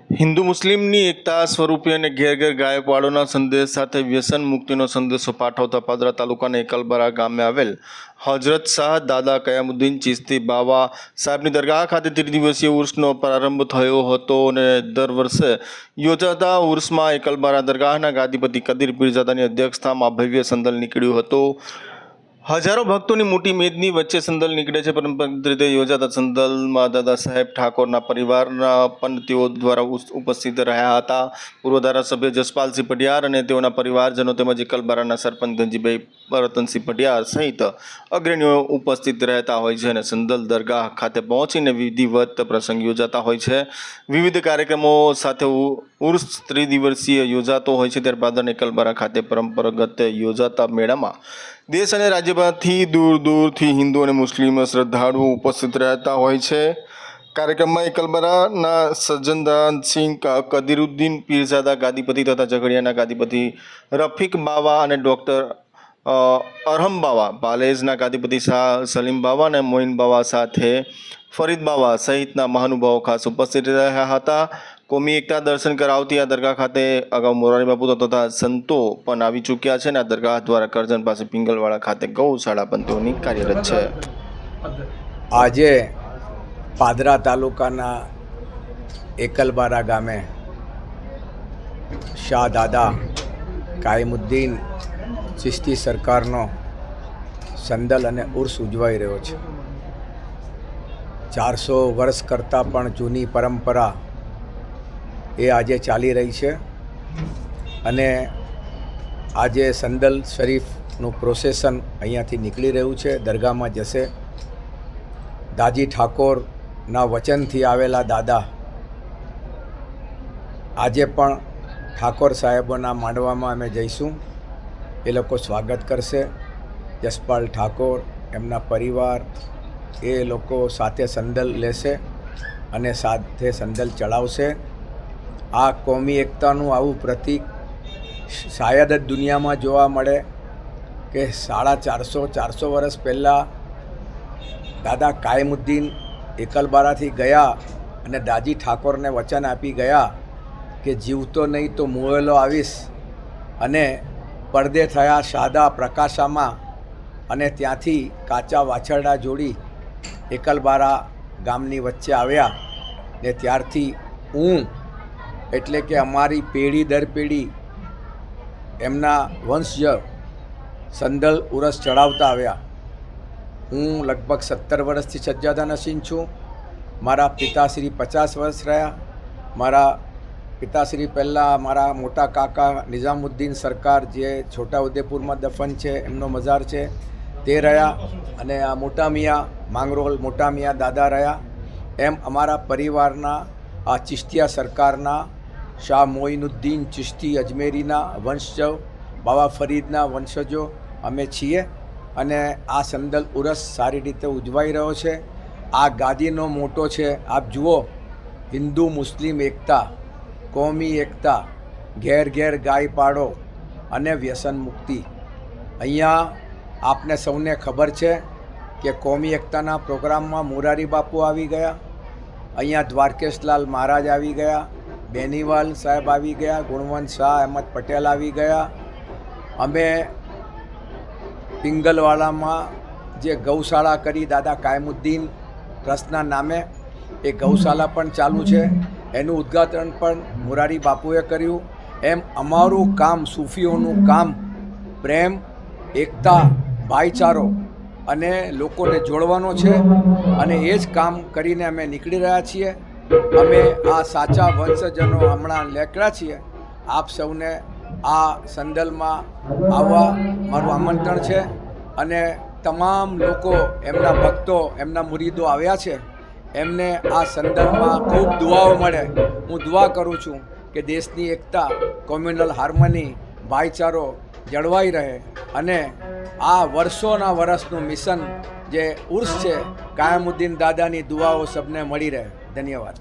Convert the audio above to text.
હિન્દુ મુસ્લિમની એકતા સ્વરૂપે અને ઘેર ઘેર ગાયકવાડોના સંદેશ સાથે વ્યસન મુક્તિનો સંદેશો પાઠવતા પાદરા તાલુકાના એકલબરા ગામે આવેલ હજરત શાહ દાદા કયામુદ્દીન ચિશ્તી બાવા સાહેબની દરગાહ ખાતે ત્રિદિવસીય ઉર્સનો પ્રારંભ થયો હતો અને દર વર્ષે યોજાતા ઉર્સમાં એકલબરા દરગાહના ગાદીપતિ કદીર પીરઝાદાની અધ્યક્ષતામાં ભવ્ય સંદલ નીકળ્યું હતું। હજારો ભક્તોની મોટી મેદની વચ્ચે સંદલ નીકળે છે। પરંપરાગત રીતે યોજાતા સંદલમાં દાદા સાહેબ ઠાકોરના પરિવારના પણ તેઓ દ્વારા ઉપસ્થિત રહ્યા હતા। પૂર્વ ધારાસભ્ય જસપાલસિંહ પઢિયાર અને તેઓના પરિવારજનો તેમજ એકલબરાના સરપંચ ધનજીભાઈ રતનસિંહ પઢિયાર સહિત અગ્રણીઓ ઉપસ્થિત રહેતા હોય છે અને સંદલ દરગાહ ખાતે પહોંચીને વિધિવત પ્રસંગ યોજાતા હોય છે। વિવિધ કાર્યક્રમો સાથે ઉર્સ ત્રિદિવસીય યોજાતો હોય છે। ત્યારબાદ એકલબરા ખાતે પરંપરાગત યોજાતા મેળામાં દેશ અને રાજ્યમાંથી દૂર દૂરથી હિન્દુ અને મુસ્લિમ શ્રદ્ધાળુઓ ઉપસ્થિત રહેતા હોય છે। કાર્યક્રમમાં એકલબરાના સજ્જનદાનસિંહ કદીરુદ્દીન પીરઝાદા ગાદીપતિ તથા ઝઘડિયાના ગાદીપતિ રફીક બાવા અને ડૉક્ટર અરહમ બાવા, પાલેજના ગાદીપતિ શાહ સલીમ બાવા અને મોઇન બાવા સાથે ફરીદ બાવા સહિતના મહાનુભાવો ખાસ ઉપસ્થિત રહ્યા હતા। કોમી એકતા દર્શન કરાવતી આ દરગાહ ખાતે અગાઉ મોરારી બાપુ તથા સંતો પણ આવી ચૂક્યા છે અને આ દરગાહ દ્વારા કરજણ પાસે પિંગલવાડા ખાતે ગૌશાળા પણ તેઓની કાર્યરત છે। આજે પાદરા તાલુકાના એકલબારા ગામે શાહ દાદા કાયમુદ્દીન ચિશ્તી સરકારનો સંદલ અને ઉર્સ ઉજવાઈ રહ્યો છે। 400 વર્ષ કરતાં પણ જૂની પરંપરા એ આજે ચાલી રહી છે અને આજે સંદલ શરીફનું પ્રોસેસન અહીંયાથી નીકળી રહ્યું છે, દરગાહમાં જશે। દાજી ઠાકોરના વચનથી આવેલા દાદા આજે પણ ઠાકોર સાહેબોના માંડવામાં અમે જઈશું, એ લોકો સ્વાગત કરશે। જસપાલ ઠાકોર, એમના પરિવાર, એ લોકો સાથે સંદલ લેશે અને સાથે સંદલ ચડાવશે। આ કોમી એકતાનું આવું પ્રતીક શાયદ જ દુનિયામાં જોવા મળે કે 450 વર્ષ પહેલાં દાદા કાયમુદ્દીન એકલબારાથી ગયા અને દાજી ઠાકોરને વચન આપી ગયા કે જીવતો નહીં તો મુવેલો આવીશ, અને પડદે થયા સાદા પ્રકાશામાં અને ત્યાંથી કાચા વાછરડા જોડી એકલબારા ગામની વચ્ચે આવ્યા ને ત્યારથી હું એટલે કે અમારી પેઢી દર પેઢી એમના વંશજ સંદલ ઉરસ ચડાવતા આવ્યા। હું લગભગ 17 વર્ષથી સજ્જાદા નશીન છું। મારા પિતાશ્રી 50 વર્ષ રહ્યા। મારા પિતાશ્રી પહેલાં મારા મોટા કાકા નિઝામુદ્દીન સરકાર જે છોટાઉદેપુરમાં દફન છે, એમનો મઝાર છે, તે રહ્યા, અને આ મોટા મિયા માંગરોળ મોટા મિયા દાદા રહ્યા। એમ અમારા પરિવારના આ ચિશ્તિયા સરકારના શાહ મોઇનુદ્દીન ચિશ્તી અજમેરીના વંશજો, બાવા ફરીદના વંશજો અમે છીએ અને આ સંદલ ઉરસ સારી રીતે ઉજવાઈ રહ્યો છે। આ ગાદીનો મોટો છે, આપ જુઓ, હિન્દુ મુસ્લિમ એકતા, કોમી એકતા, ઘેર ઘેર ગાય પાડો અને વ્યસન મુક્તિ। અહીંયા આપને સૌને ખબર છે કે કોમી એકતાના પ્રોગ્રામમાં મોરારી બાપુ આવી ગયા, અહીંયા દ્વારકેશલાલ મહારાજ આવી ગયા, બેનીવાલ સાહેબ આવી ગયા, ગુણવંત શાહ અહેમદ પટેલ આવી ગયા। અમે પિંગલવાડામાં જે ગૌશાળા કરી દાદા કાયમુદ્દીન ટ્રસ્ટના નામે, એ ગૌશાળા પણ ચાલુ છે, એનું ઉદ્ઘાટન પણ મોરારી બાપુએ કર્યું। એમ અમારું કામ, સૂફીઓનું કામ, પ્રેમ, એકતા, ભાઈચારો અને લોકોને જોડવાનો છે અને એ જ કામ કરીને અમે નીકળી રહ્યા છીએ। અમે આ સાચા વંશજનો હમણાં નીકળ્યા છીએ। આપ સૌને આ સંદલમાં આવવા મારું આમંત્રણ છે અને તમામ લોકો, એમના ભક્તો, એમના મુરીદો આવ્યા છે, એમને આ સંદલમાં ખૂબ દુઆઓ મળે। હું દુઆ કરું છું કે દેશની એકતા, કોમ્યુનલ હાર્મની, ભાઈચારો જળવાઈ રહે અને આ વર્ષોના વર્ષનું મિશન જે ઉર્સ છે, કાયમુદ્દીન દાદાની દુઆઓ સબને મળી રહે। ધન્યવાદ।